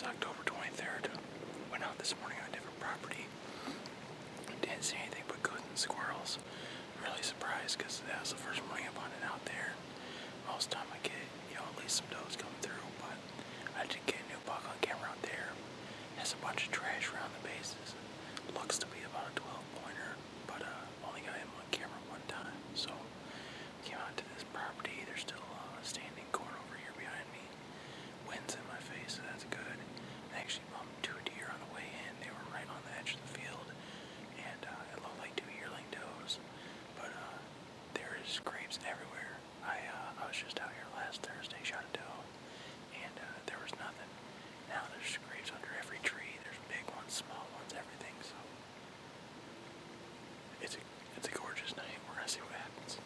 is October 23rd. Went out this morning on a different property. Didn't see anything but goats and squirrels. Really surprised because that was the first morning I've hunted out there. Most time I get, at least some does come through, but I did get a new buck on camera out there. Has a bunch of trash around the bases. Looks to be about a 12-pointer, but only got him on camera one time. So came out to this property. There's still a standing corn over here behind me. Wind's in my face, so that's good. I actually bumped 2 deer on the way in. They were right on the edge of the field, and it looked like 2 yearling does. But there is grapes everywhere. I was just out here last Thursday, shot a doe, and there was nothing. Now there's grapes under every tree. There's big ones, small ones, everything. So it's a gorgeous night. We're gonna see what happens.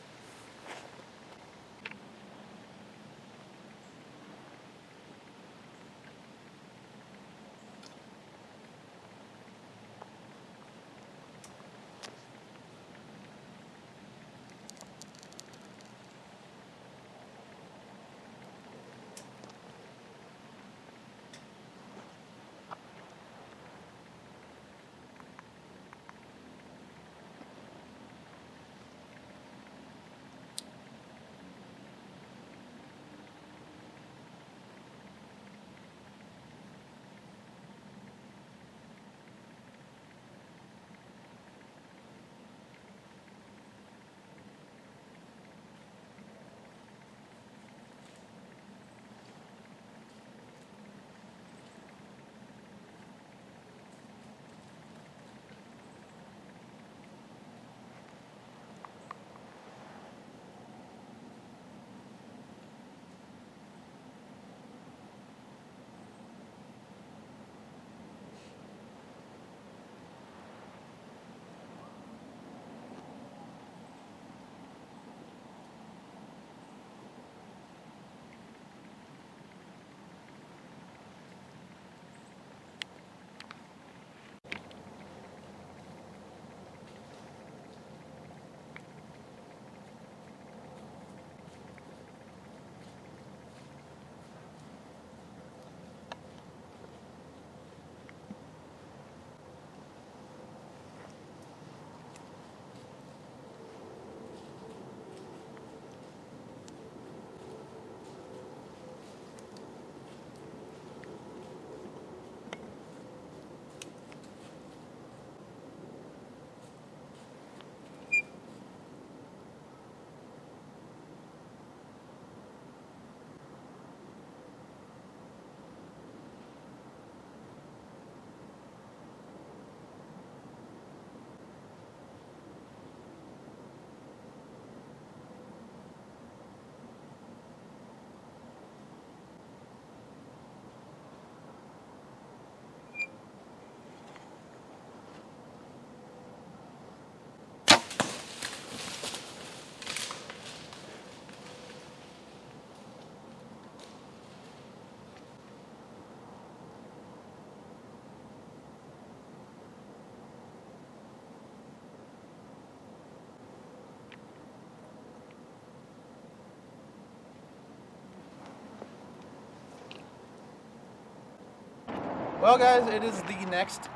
Well, guys, it is the next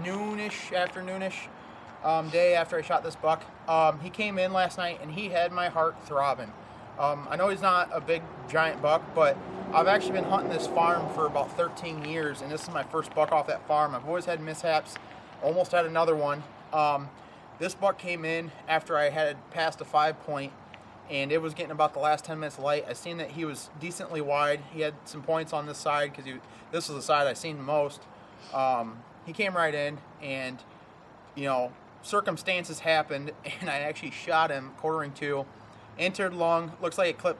afternoonish day after I shot this buck. He came in last night and he had my heart throbbing. I know he's not a big giant buck, but I've actually been hunting this farm for about 13 years, and this is my first buck off that farm. I've always had mishaps, almost had another one. This buck came in after I had passed a 5-point, and it was getting about the last 10 minutes light. I seen that he was decently wide. He had some points on this side because this was the side I seen most. He came right in, and circumstances happened, and I actually shot him quartering 2, entered lung. Looks like it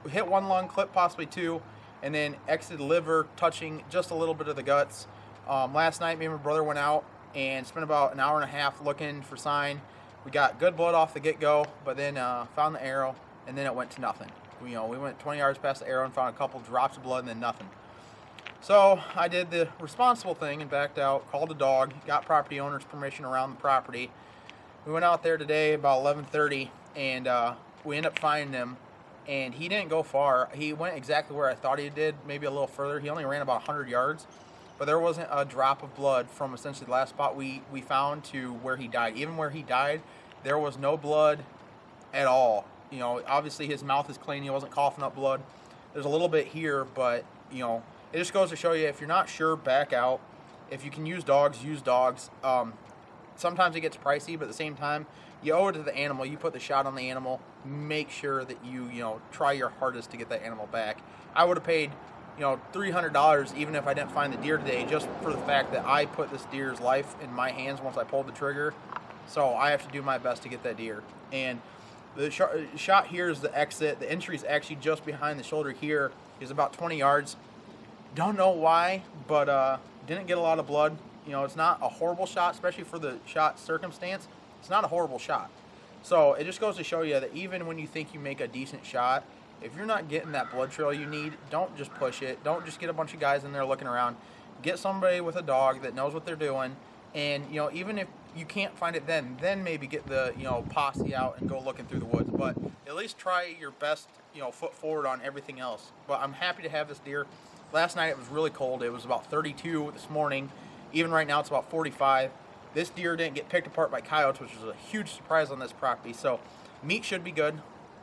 hit 1 lung, clipped possibly 2, and then exited liver, touching just a little bit of the guts. Last night, me and my brother went out and spent about an hour and a half looking for sign. We got good blood off the get-go, but then found the arrow, and then it went to nothing. We went 20 yards past the arrow and found a couple drops of blood, and then nothing. So I did the responsible thing and backed out, called a dog, got property owner's permission around the property. We went out there today about 11:30, and we ended up finding him and he didn't go far. He went exactly where I thought he did, maybe a little further. He only ran about 100 yards, but there wasn't a drop of blood from essentially the last spot we found to where he died. Even where he died, there was no blood at all. You know, obviously his mouth is clean. He wasn't coughing up blood. There's a little bit here, but, you know, it just goes to show you, if you're not sure, back out. If you can use dogs, use dogs. Sometimes it gets pricey, but at the same time, you owe it to the animal. You put the shot on the animal. Make sure that you try your hardest to get that animal back. I would have paid, $300 even if I didn't find the deer today, just for the fact that I put this deer's life in my hands once I pulled the trigger. So I have to do my best to get that deer. And the shot here is the exit. The entry is actually just behind the shoulder here. Is about 20 yards. Don't know why, but didn't get a lot of blood. You know, it's not a horrible shot, especially for the shot circumstance. It's not a horrible shot. So it just goes to show you that even when you think you make a decent shot, if you're not getting that blood trail you need, don't just push it. Don't just get a bunch of guys in there looking around. Get somebody with a dog that knows what they're doing. And, even if you can't find it then maybe get the, posse out and go looking through the woods. But at least try your best, foot forward on everything else. But I'm happy to have this deer. Last night it was really cold. It was about 32 this morning. Even right now it's about 45. This deer didn't get picked apart by coyotes, which was a huge surprise on this property. So meat should be good.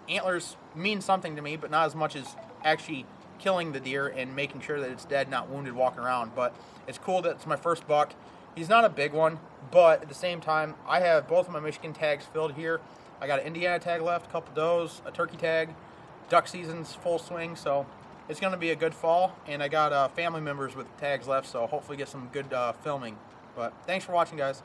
Antlers mean something to me, but not as much as actually killing the deer and making sure that it's dead, not wounded, walking around. But it's cool that it's my first buck. He's not a big one, but at the same time, I have both of my Michigan tags filled here. I got an Indiana tag left, a couple does, a turkey tag. Duck season's full swing, so it's going to be a good fall. And I got family members with tags left, so hopefully get some good filming. But thanks for watching, guys.